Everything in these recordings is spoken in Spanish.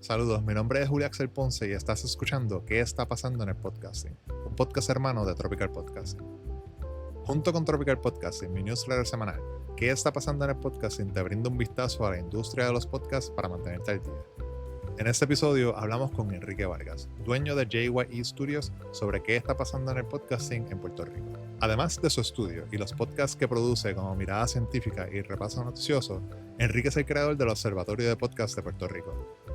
Saludos, mi nombre es Julio Axel Ponce y estás escuchando ¿Qué está pasando en el podcasting? Un podcast hermano de Tropical Podcasting. Junto con Tropical Podcasting, mi newsletter semanal, ¿Qué está pasando en el podcasting? Te brinda un vistazo a la industria de los podcasts para mantenerte al día. En este episodio hablamos con Enrique Vargas, dueño de JYE Studios, sobre qué está pasando en el podcasting en Puerto Rico. Además de su estudio y los podcasts que produce como Mirada Científica y Repaso Noticioso, Enrique es el creador del Observatorio de Podcast de Puerto Rico.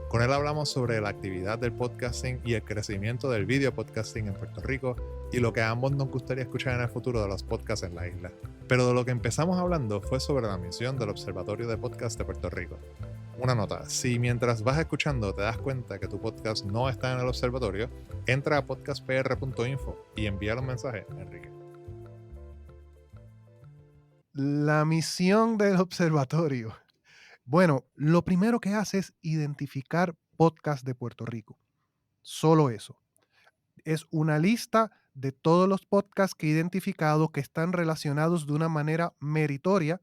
Con él hablamos sobre la actividad del podcasting y el crecimiento del video podcasting en Puerto Rico y lo que a ambos nos gustaría escuchar en el futuro de los podcasts en la isla. Pero de lo que empezamos hablando fue sobre la misión del Observatorio de Podcast de Puerto Rico. Una nota, si mientras vas escuchando te das cuenta que tu podcast no está en el observatorio, entra a podcastpr.info y envía un mensaje a Enrique. La misión del observatorio. Bueno, lo primero que hace es identificar podcasts de Puerto Rico. Solo eso. Es una lista de todos los podcasts que he identificado que están relacionados de una manera meritoria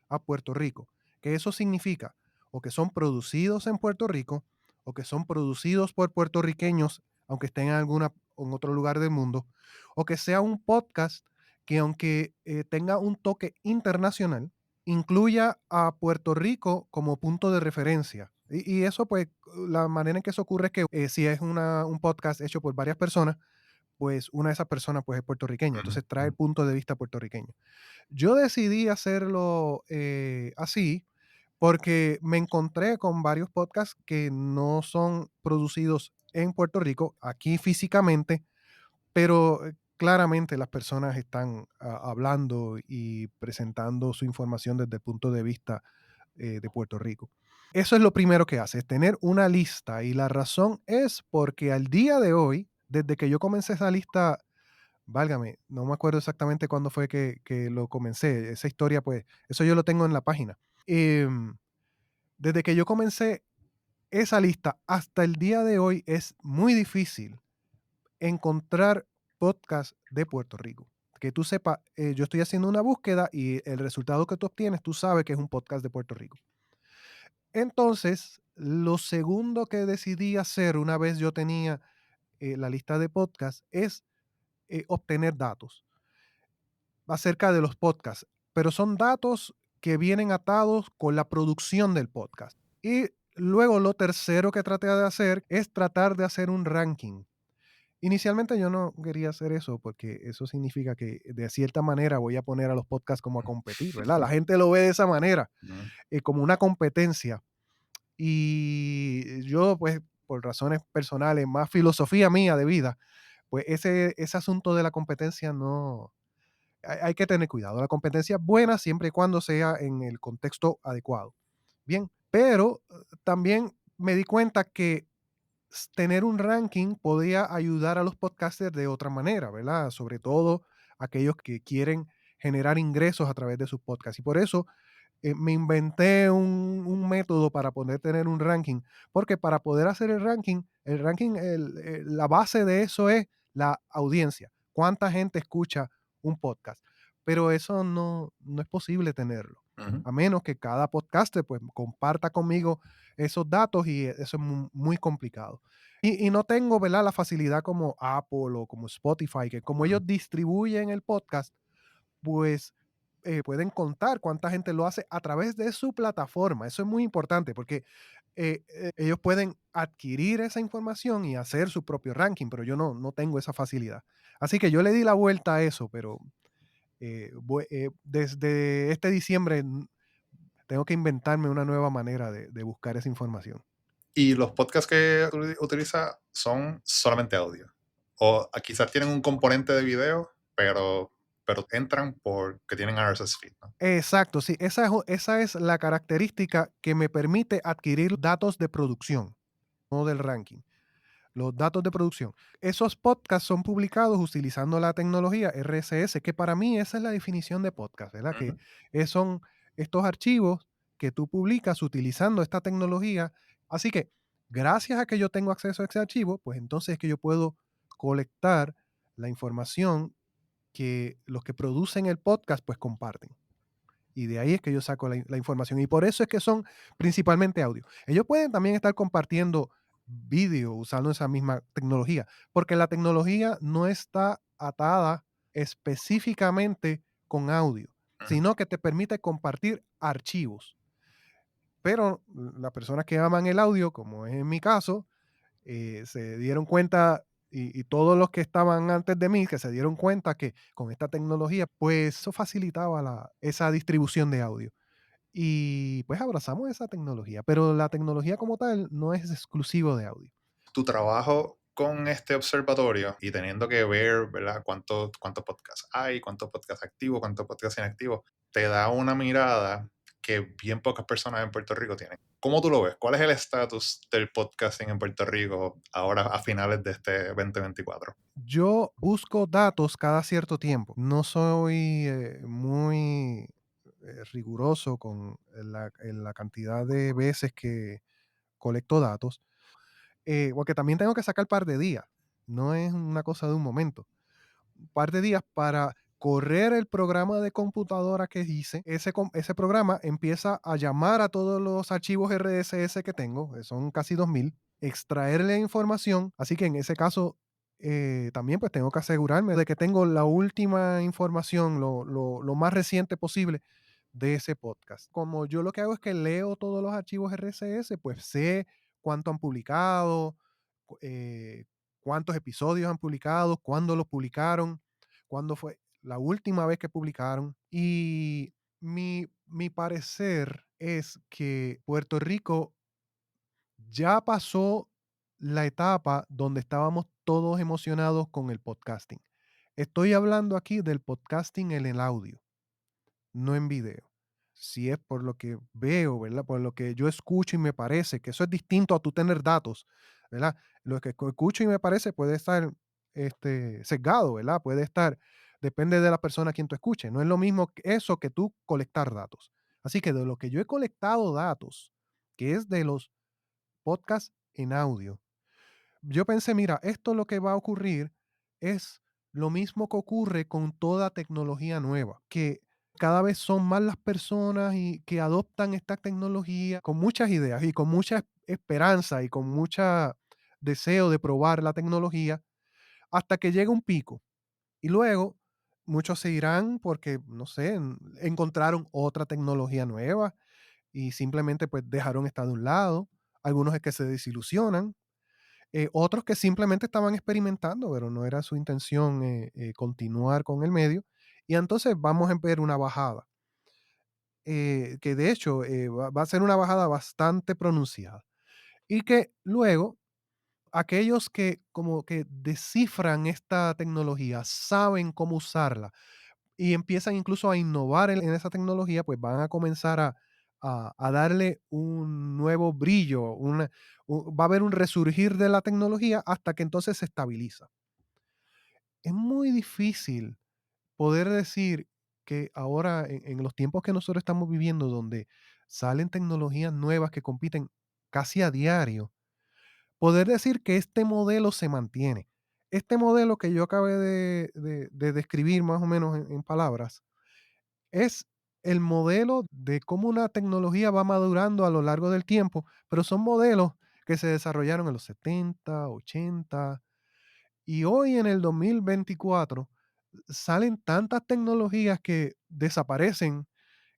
a Puerto Rico. Que eso significa o que son producidos en Puerto Rico o que son producidos por puertorriqueños, aunque estén en otro lugar del mundo, o que sea un podcast que aunque tenga un toque internacional, incluya a Puerto Rico como punto de referencia. Y eso, pues, la manera en que eso ocurre es que si es un podcast hecho por varias personas, pues una de esas personas pues es puertorriqueña, entonces trae el punto de vista puertorriqueño. Yo decidí hacerlo así porque me encontré con varios podcasts que no son producidos en Puerto Rico, aquí físicamente, pero claramente las personas están hablando y presentando su información desde el punto de vista de Puerto Rico. Eso es lo primero que hace, es tener una lista y la razón es porque al día de hoy, desde que yo comencé esa lista, válgame, no me acuerdo exactamente cuándo fue que lo comencé, esa historia pues, eso yo lo tengo en la página. Em, Desde que yo comencé esa lista hasta el día de hoy es muy difícil encontrar podcast de Puerto Rico. Que tú sepas, yo estoy haciendo una búsqueda y el resultado que tú obtienes, tú sabes que es un podcast de Puerto Rico. Entonces, lo segundo que decidí hacer una vez yo tenía la lista de podcasts es obtener datos acerca de los podcasts, pero son datos que vienen atados con la producción del podcast. Y luego lo tercero que traté de hacer es tratar de hacer un ranking. Inicialmente yo no quería hacer eso porque eso significa que de cierta manera voy a poner a los podcasts como a competir, ¿verdad? La gente lo ve de esa manera, como una competencia. Y yo, pues, por razones personales, más filosofía mía de vida, pues ese asunto de la competencia no, hay que tener cuidado. La competencia es buena siempre y cuando sea en el contexto adecuado. Bien, pero también me di cuenta que tener un ranking podía ayudar a los podcasters de otra manera, ¿verdad? Sobre todo aquellos que quieren generar ingresos a través de sus podcasts. Y por eso me inventé un método para poder tener un ranking, porque para poder hacer el ranking, la base de eso es la audiencia. ¿Cuánta gente escucha un podcast? Pero eso no es posible tenerlo, a menos que cada podcaster pues comparta conmigo esos datos y eso es muy complicado. Y no tengo, ¿verdad?, la facilidad como Apple o como Spotify, que como ellos distribuyen el podcast, pues pueden contar cuánta gente lo hace a través de su plataforma. Eso es muy importante porque ellos pueden adquirir esa información y hacer su propio ranking, pero yo no tengo esa facilidad. Así que yo le di la vuelta a eso, pero desde este diciembre tengo que inventarme una nueva manera de buscar esa información. Y los podcasts que utiliza son solamente audio. O quizás tienen un componente de video, pero entran porque tienen RSS feed, ¿no? Exacto, sí, esa es la característica que me permite adquirir datos de producción, no del ranking. Los datos de producción. Esos podcasts son publicados utilizando la tecnología RSS, que para mí esa es la definición de podcast, ¿verdad? Que Ujú. son estos archivos que tú publicas utilizando esta tecnología. Así que gracias a que yo tengo acceso a ese archivo, pues entonces es que yo puedo colectar la información que los que producen el podcast pues comparten. Y de ahí es que yo saco la información. Y por eso es que son principalmente audio. Ellos pueden también estar compartiendo vídeo usando esa misma tecnología, porque la tecnología no está atada específicamente con audio, Ujú. sino que te permite compartir archivos. Pero las personas que aman el audio, como es en mi caso, se dieron cuenta, y todos los que estaban antes de mí, que se dieron cuenta que con esta tecnología, pues eso facilitaba esa distribución de audio. Y pues abrazamos esa tecnología, pero la tecnología como tal no es exclusivo de audio. Tu trabajo con este observatorio y teniendo que ver, ¿verdad? Cuántos podcasts hay, cuántos podcasts activos, cuántos podcasts inactivos, te da una mirada que bien pocas personas en Puerto Rico tienen. ¿Cómo tú lo ves? ¿Cuál es el estatus del podcasting en Puerto Rico ahora a finales de este 2024? Yo busco datos cada cierto tiempo. No soy muy riguroso con la cantidad de veces que colecto datos, porque también tengo que sacar par de días. No es una cosa de un momento. Un par de días para correr el programa de computadora que hice. Ese programa empieza a llamar a todos los archivos RSS que tengo, que son casi 2000, extraerle información. Así que en ese caso, también pues tengo que asegurarme de que tengo la última información, lo más reciente posible de ese podcast. Como yo lo que hago es que leo todos los archivos RSS, pues sé cuánto han publicado, eh, cuántos episodios han publicado, cuándo los publicaron, cuándo fue la última vez que publicaron. Y mi parecer es que Puerto Rico ya pasó la etapa donde estábamos todos emocionados con el podcasting. Estoy hablando aquí del podcasting en el audio, no en video. Si es por lo que veo, ¿verdad? Por lo que yo escucho y me parece que eso es distinto a tú tener datos, ¿verdad? Lo que escucho y me parece puede estar sesgado, ¿verdad? Puede estar, depende de la persona a quien tú escuches. No es lo mismo eso que tú colectar datos. Así que de lo que yo he colectado datos, que es de los podcasts en audio, yo pensé, mira, esto lo que va a ocurrir es lo mismo que ocurre con toda tecnología nueva, que cada vez son más las personas y que adoptan esta tecnología con muchas ideas y con mucha esperanza y con mucho deseo de probar la tecnología hasta que llega un pico. Y luego muchos se irán porque, no sé, encontraron otra tecnología nueva y simplemente pues dejaron esta de un lado. Algunos es que se desilusionan, otros que simplemente estaban experimentando, pero no era su intención continuar con el medio. Y entonces vamos a ver una bajada, que de hecho va a ser una bajada bastante pronunciada. Y que luego aquellos que como que descifran esta tecnología, saben cómo usarla y empiezan incluso a innovar en esa tecnología, pues van a comenzar a darle un nuevo brillo, va a haber un resurgir de la tecnología hasta que entonces se estabiliza. Es muy difícil poder decir que ahora, en los tiempos que nosotros estamos viviendo, donde salen tecnologías nuevas que compiten casi a diario, poder decir que este modelo se mantiene. Este modelo que yo acabé de describir más o menos en palabras, es el modelo de cómo una tecnología va madurando a lo largo del tiempo, pero son modelos que se desarrollaron en los 70, 80, y hoy en el 2024 salen tantas tecnologías que desaparecen,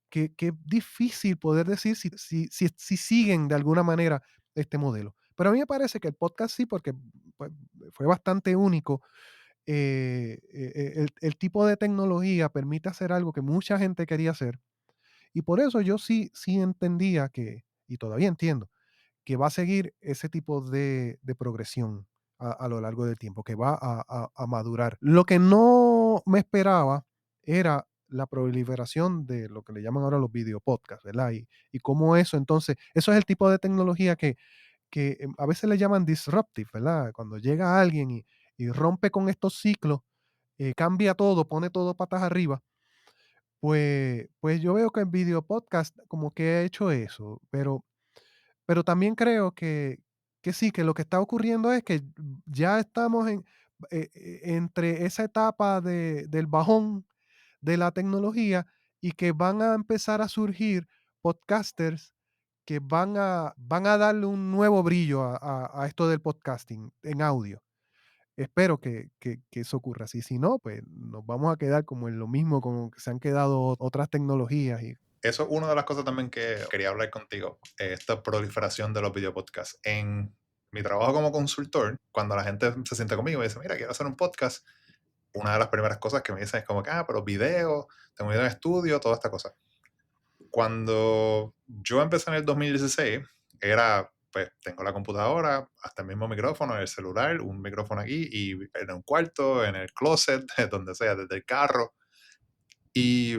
que es difícil poder decir si siguen de alguna manera este modelo. Pero a mí me parece que el podcast sí, porque pues, fue bastante único. El tipo de tecnología permite hacer algo que mucha gente quería hacer, y por eso yo sí entendía que, y todavía entiendo, que va a seguir ese tipo de progresión a lo largo del tiempo, que va a madurar. Lo que no me esperaba era la proliferación de lo que le llaman ahora los videopodcasts, ¿verdad? Y cómo eso, entonces, eso es el tipo de tecnología que a veces le llaman disruptive, ¿verdad? Cuando llega alguien y rompe con estos ciclos, cambia todo, pone todo patas arriba. Pues yo veo que el video podcast como que ha hecho eso, pero también creo que sí, que lo que está ocurriendo es que ya estamos entre esa etapa del bajón de la tecnología, y que van a empezar a surgir podcasters que van a darle un nuevo brillo a esto del podcasting en audio. Espero que eso ocurra así. Si no, pues nos vamos a quedar como en lo mismo, como que se han quedado otras tecnologías. Eso es una de las cosas también que quería hablar contigo, esta proliferación de los videopodcasts. En mi trabajo como consultor, cuando la gente se siente conmigo y dice, mira, quiero hacer un podcast, una de las primeras cosas que me dicen es como que, pero video, tengo video en estudio, toda esta cosa. Cuando yo empecé en el 2016, era, pues, tengo la computadora, hasta el mismo micrófono, el celular, un micrófono aquí y en un cuarto, en el closet, donde sea, desde el carro. Y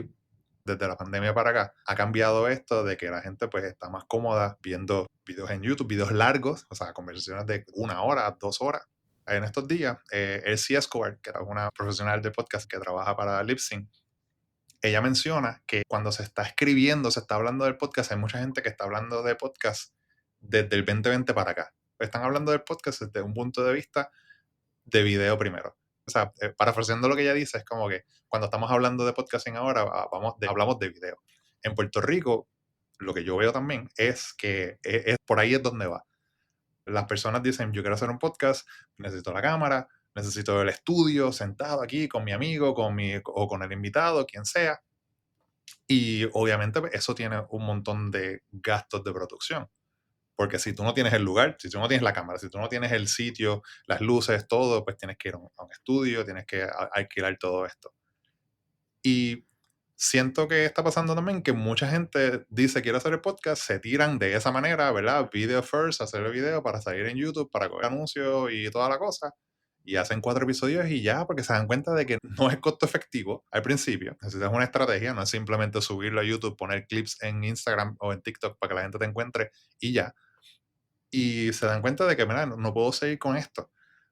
desde la pandemia para acá, ha cambiado esto de que la gente pues está más cómoda viendo videos en YouTube, videos largos, o sea, conversaciones de 1 hora, 2 horas. En estos días, Elsie Escobar, que era una profesional de podcast que trabaja para Libsyn, ella menciona que cuando se está escribiendo, se está hablando del podcast, hay mucha gente que está hablando de podcast desde el 2020 para acá. Están hablando del podcast desde un punto de vista de video primero. O sea, parafraseando lo que ella dice, es como que cuando estamos hablando de podcasting ahora, hablamos de video. En Puerto Rico, lo que yo veo también es que por ahí es donde va. Las personas dicen, yo quiero hacer un podcast, necesito la cámara, necesito el estudio, sentado aquí con mi amigo, o con el invitado, quien sea. Y obviamente pues, eso tiene un montón de gastos de producción. Porque si tú no tienes el lugar, si tú no tienes la cámara, si tú no tienes el sitio, las luces, todo, pues tienes que ir a un estudio, tienes que alquilar todo esto. Y siento que está pasando también que mucha gente dice quiero hacer el podcast, se tiran de esa manera, ¿verdad? Video first, hacer el video para salir en YouTube, para coger anuncios y toda la cosa. Y hacen 4 episodios y ya, porque se dan cuenta de que no es costo efectivo al principio. Necesitas una estrategia, no es simplemente subirlo a YouTube, poner clips en Instagram o en TikTok para que la gente te encuentre y ya. Y se dan cuenta de que, mira, no puedo seguir con esto.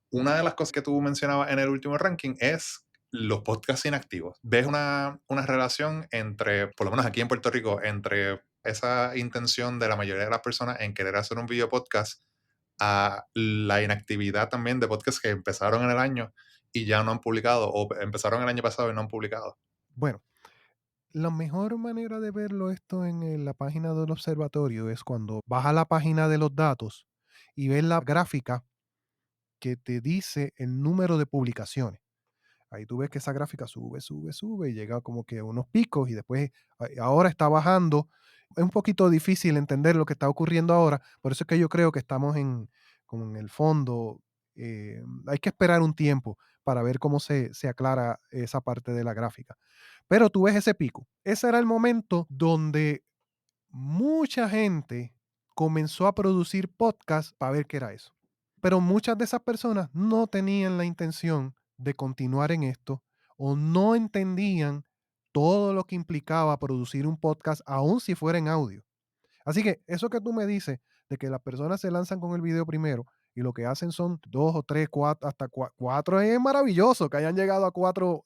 Una de las cosas que tú mencionabas en el último ranking es los podcasts inactivos. ¿Ves una relación entre, por lo menos aquí en Puerto Rico, entre esa intención de la mayoría de las personas en querer hacer un video podcast a la inactividad también de podcasts que empezaron en el año y ya no han publicado, o empezaron el año pasado y no han publicado? Bueno, la mejor manera de verlo esto en la página del observatorio es cuando vas a la página de los datos y ves la gráfica que te dice el número de publicaciones. Ahí tú ves que esa gráfica sube, sube, sube y llega como que a unos picos y después ahora está bajando. Es un poquito difícil entender lo que está ocurriendo ahora, por eso es que yo creo que estamos como en el fondo. Hay que esperar un tiempo para ver cómo se aclara esa parte de la gráfica. Pero tú ves ese pico. Ese era el momento donde mucha gente comenzó a producir podcasts para ver qué era eso. Pero muchas de esas personas no tenían la intención de continuar en esto o no entendían todo lo que implicaba producir un podcast, aun si fuera en audio. Así que eso que tú me dices de que las personas se lanzan con el video primero y lo que hacen son 2 o 3, 4, hasta 4, es maravilloso que hayan llegado a 4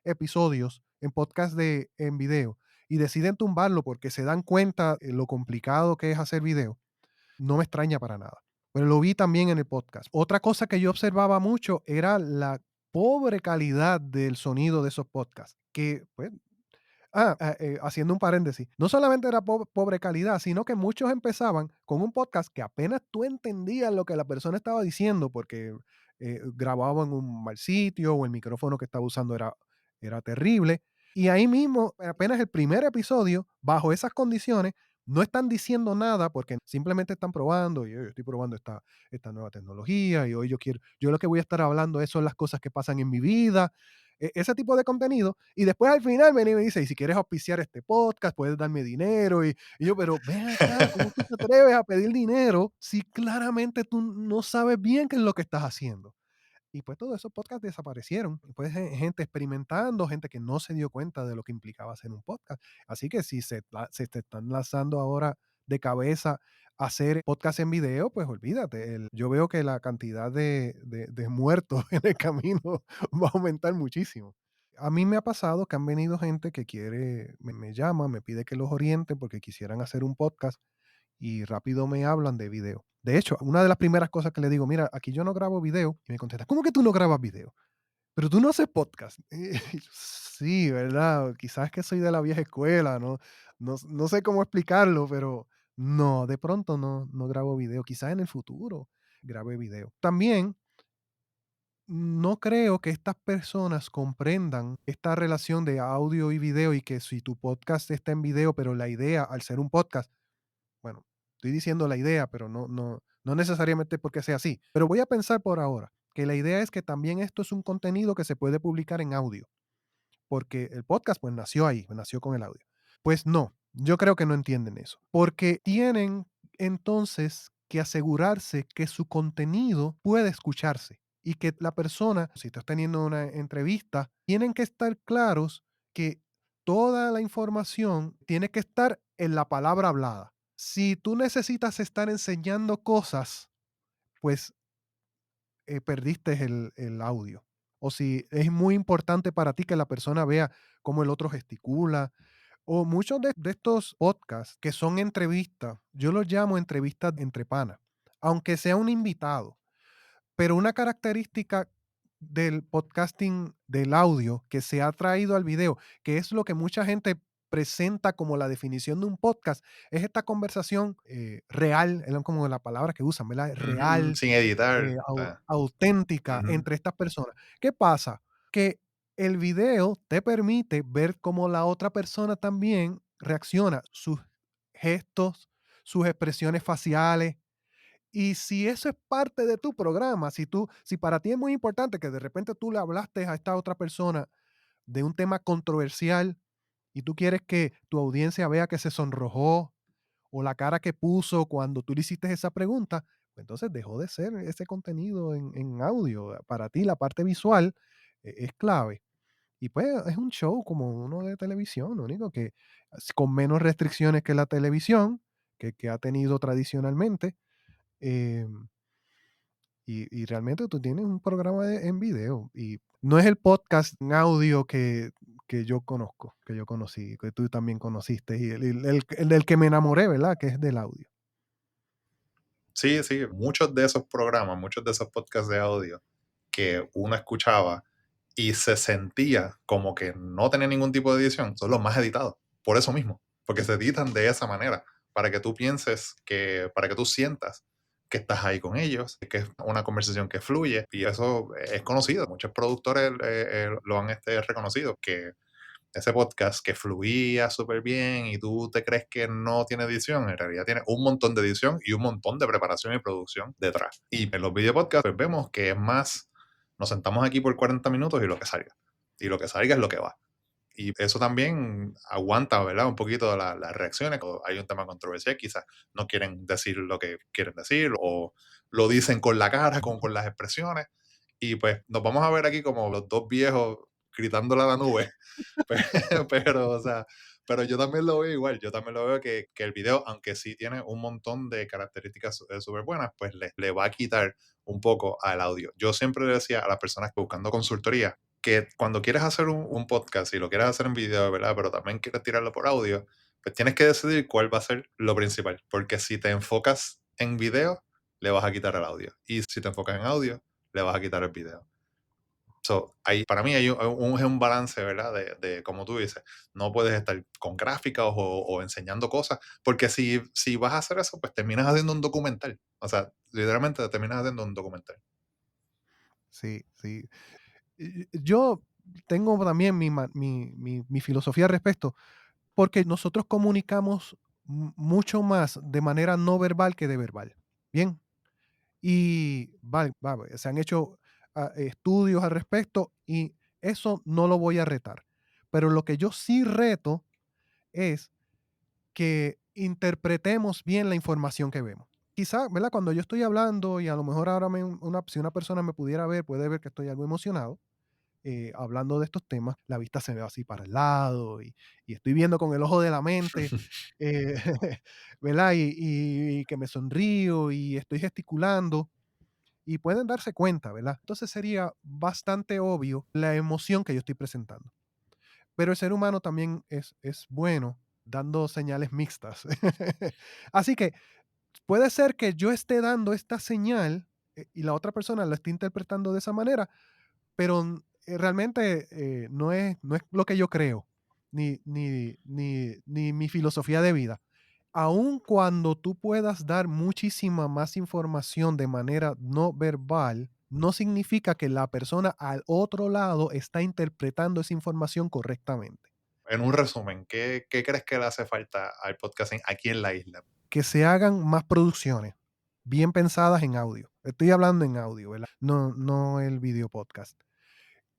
episodios en podcast en video y deciden tumbarlo porque se dan cuenta de lo complicado que es hacer video. No me extraña para nada. Pero lo vi también en el podcast. Otra cosa que yo observaba mucho era la pobre calidad del sonido de esos podcasts, que pues haciendo un paréntesis, no solamente era pobre calidad, sino que muchos empezaban con un podcast que apenas tú entendías lo que la persona estaba diciendo porque grababa en un mal sitio o el micrófono que estaba usando era terrible. Y ahí mismo, apenas el primer episodio, bajo esas condiciones, no están diciendo nada porque simplemente están probando y yo estoy probando esta nueva tecnología y hoy yo lo que voy a estar hablando son las cosas que pasan en mi vida, ese tipo de contenido, y después al final viene y me dice, y si quieres auspiciar este podcast, puedes darme dinero, y yo, pero ven acá, ¿cómo tú te atreves a pedir dinero si claramente tú no sabes bien qué es lo que estás haciendo? Y pues todos esos podcasts desaparecieron. Y pues gente experimentando, gente que no se dio cuenta de lo que implicaba hacer un podcast. Así que si se te están lanzando ahora de cabeza a hacer podcast en video, pues olvídate. Yo veo que la cantidad de muertos en el camino va a aumentar muchísimo. A mí me ha pasado que han venido gente que me llama, me pide que los oriente porque quisieran hacer un podcast y rápido me hablan de video. De hecho, una de las primeras cosas que le digo, mira, aquí yo no grabo video, y me contesta, ¿cómo que tú no grabas video? Pero tú no haces podcast. Y yo, sí, ¿verdad? Quizás que soy de la vieja escuela, ¿no? No sé cómo explicarlo, pero no, de pronto no grabo video. Quizás en el futuro grabe video. También no creo que estas personas comprendan esta relación de audio y video y que si tu podcast está en video, pero la idea al ser un podcast, bueno, estoy diciendo la idea, pero no necesariamente porque sea así. Pero voy a pensar por ahora que la idea es que también esto es un contenido que se puede publicar en audio, porque el podcast pues nació ahí, nació con el audio. Pues no, yo creo que no entienden eso, porque tienen entonces que asegurarse que su contenido puede escucharse y que la persona, si estás teniendo una entrevista, tienen que estar claros que toda la información tiene que estar en la palabra hablada. Si tú necesitas estar enseñando cosas, pues perdiste el audio. O si es muy importante para ti que la persona vea cómo el otro gesticula, o muchos de estos podcasts que son entrevistas, yo los llamo entrevistas entre panas, aunque sea un invitado. Pero una característica del podcasting del audio que se ha traído al video, que es lo que mucha gente presenta como la definición de un podcast, es esta conversación real, es como la palabra que usan, ¿verdad? Ujú, Real, sin editar. auténtica Ujú. entre estas personas. ¿Qué pasa? Que el video te permite ver cómo la otra persona también reacciona, sus gestos, sus expresiones faciales, y si eso es parte de tu programa, si para ti es muy importante que de repente tú le hablaste a esta otra persona de un tema controversial y tú quieres que tu audiencia vea que se sonrojó o la cara que puso cuando tú le hiciste esa pregunta, pues entonces dejó de ser ese contenido en audio. Para ti la parte visual es clave. Y pues es un show como uno de televisión, lo único que con menos restricciones que la televisión, que ha tenido tradicionalmente. em, y realmente tú tienes un programa en video y no es el podcast en audio que yo conozco, que yo conocí, que tú también conociste y el del que me enamoré, ¿verdad? Que es del audio. Sí, sí, muchos de esos programas, muchos de esos podcasts de audio que uno escuchaba y se sentía como que no tenía ningún tipo de edición, son los más editados, por eso mismo, porque se editan de esa manera, para que tú pienses para que tú sientas que estás ahí con ellos, que es una conversación que fluye, y eso es conocido, muchos productores lo han reconocido, que ese podcast que fluía súper bien y tú te crees que no tiene edición, en realidad tiene un montón de edición y un montón de preparación y producción detrás. Y en los video podcasts pues vemos que es más, nos sentamos aquí por 40 minutos y lo que salga. Y lo que salga es lo que va. Y eso también aguanta, ¿verdad? Un poquito las reacciones. O hay un tema controversial, quizás no quieren decir lo que quieren decir o lo dicen con la cara, con las expresiones. Y pues nos vamos a ver aquí como los dos viejos gritándole a la nube. Pero, o sea, pero yo también lo veo igual. Yo también lo veo que el video, aunque sí tiene un montón de características súper buenas, pues le va a quitar un poco al audio. Yo siempre le decía a las personas que buscando consultoría que cuando quieres hacer un podcast y lo quieres hacer en video, ¿verdad? Pero también quieres tirarlo por audio, pues tienes que decidir cuál va a ser lo principal. Porque si te enfocas en video, le vas a quitar el audio. Y si te enfocas en audio, le vas a quitar el video. So, para mí hay es un balance, ¿verdad? Como tú dices, no puedes estar con gráficas o enseñando cosas, porque si vas a hacer eso, pues terminas haciendo un documental. O sea, literalmente terminas haciendo un documental. Sí, sí. Yo tengo también mi filosofía al respecto, porque nosotros comunicamos mucho más de manera no verbal que de verbal. Bien, y se han hecho estudios al respecto y eso no lo voy a retar. Pero lo que yo sí reto es que interpretemos bien la información que vemos. Quizá, ¿verdad? Cuando yo estoy hablando y a lo mejor ahora si una persona me pudiera ver, puede ver que estoy algo emocionado hablando de estos temas, la vista se me va así para el lado y estoy viendo con el ojo de la mente, eh, ¿verdad? Y que me sonrío y estoy gesticulando y pueden darse cuenta, ¿verdad? Entonces sería bastante obvio la emoción que yo estoy presentando. Pero el ser humano también es bueno dando señales mixtas. Así que puede ser que yo esté dando esta señal y la otra persona la esté interpretando de esa manera, pero realmente no es lo que yo creo. ni mi filosofía de vida. Aun cuando tú puedas dar muchísima más información de manera no verbal, no significa que la persona al otro lado está interpretando esa información correctamente. En un resumen, ¿qué crees que le hace falta al podcasting aquí en la isla? Que se hagan más producciones bien pensadas en audio. Estoy hablando en audio, ¿verdad? No el video podcast.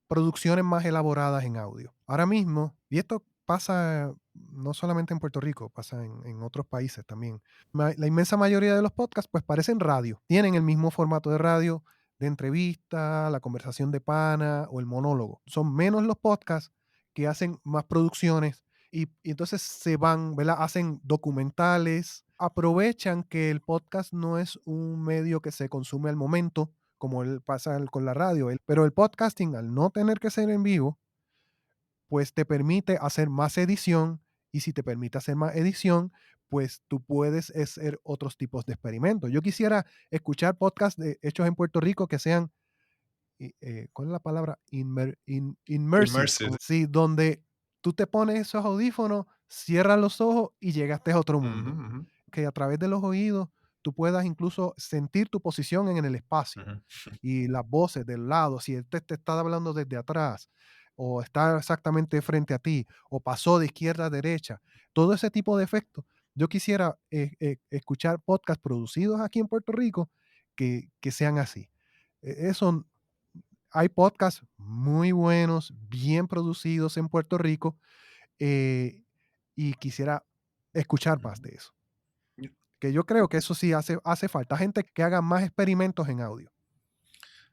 Producciones más elaboradas en audio. Ahora mismo, y esto pasa no solamente en Puerto Rico, pasa en otros países también. La inmensa mayoría de los podcasts pues parecen radio. Tienen el mismo formato de radio, de entrevista, la conversación de pana o el monólogo. Son menos los podcasts que hacen más producciones y entonces se van, ¿verdad? Hacen documentales, aprovechan que el podcast no es un medio que se consume al momento, como pasa con la radio, pero el podcasting, al no tener que ser en vivo, pues te permite hacer más edición y si te permite hacer más edición, pues tú puedes hacer otros tipos de experimentos. Yo quisiera escuchar podcasts hechos en Puerto Rico que sean, ¿cuál es la palabra? Immersive. Immersive. Sí, donde tú te pones esos audífonos, cierras los ojos y llegaste a otro Ujú, mundo. ujú, Que a través de los oídos tú puedas incluso sentir tu posición en el espacio ujú. y las voces del lado, si él te está hablando desde atrás o está exactamente frente a ti o pasó de izquierda a derecha, todo ese tipo de efectos. Yo quisiera escuchar podcasts producidos aquí en Puerto Rico que sean así. Eso, hay podcasts muy buenos, bien producidos en Puerto Rico y quisiera escuchar más de eso. Que yo creo que eso sí hace falta gente que haga más experimentos en audio.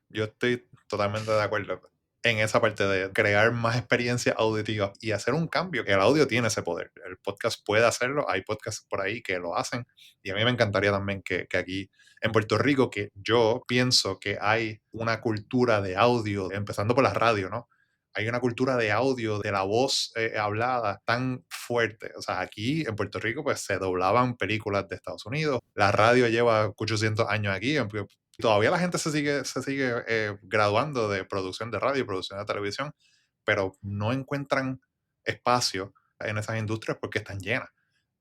Yo estoy totalmente de acuerdo en esa parte de crear más experiencias auditivas y hacer un cambio, que el audio tiene ese poder. El podcast puede hacerlo, hay podcasts por ahí que lo hacen y a mí me encantaría también que aquí en Puerto Rico, que yo pienso que hay una cultura de audio, empezando por la radio, ¿no? Hay una cultura de audio, de la voz hablada tan fuerte. O sea, aquí en Puerto Rico pues se doblaban películas de Estados Unidos. La radio lleva 800 años aquí. Todavía la gente se sigue graduando de producción de radio, producción de televisión, pero no encuentran espacio en esas industrias porque están llenas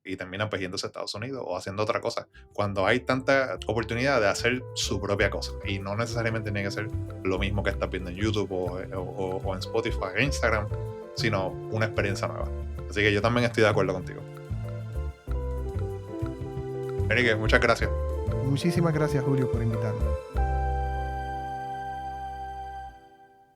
y terminan pues yéndose a Estados Unidos o haciendo otra cosa, cuando hay tanta oportunidad de hacer su propia cosa y no necesariamente tiene que ser lo mismo que estás viendo en YouTube o en Spotify o Instagram, sino una experiencia nueva. Así que yo también estoy de acuerdo contigo. Enrique, muchas gracias. Muchísimas gracias, Julio, por invitarme.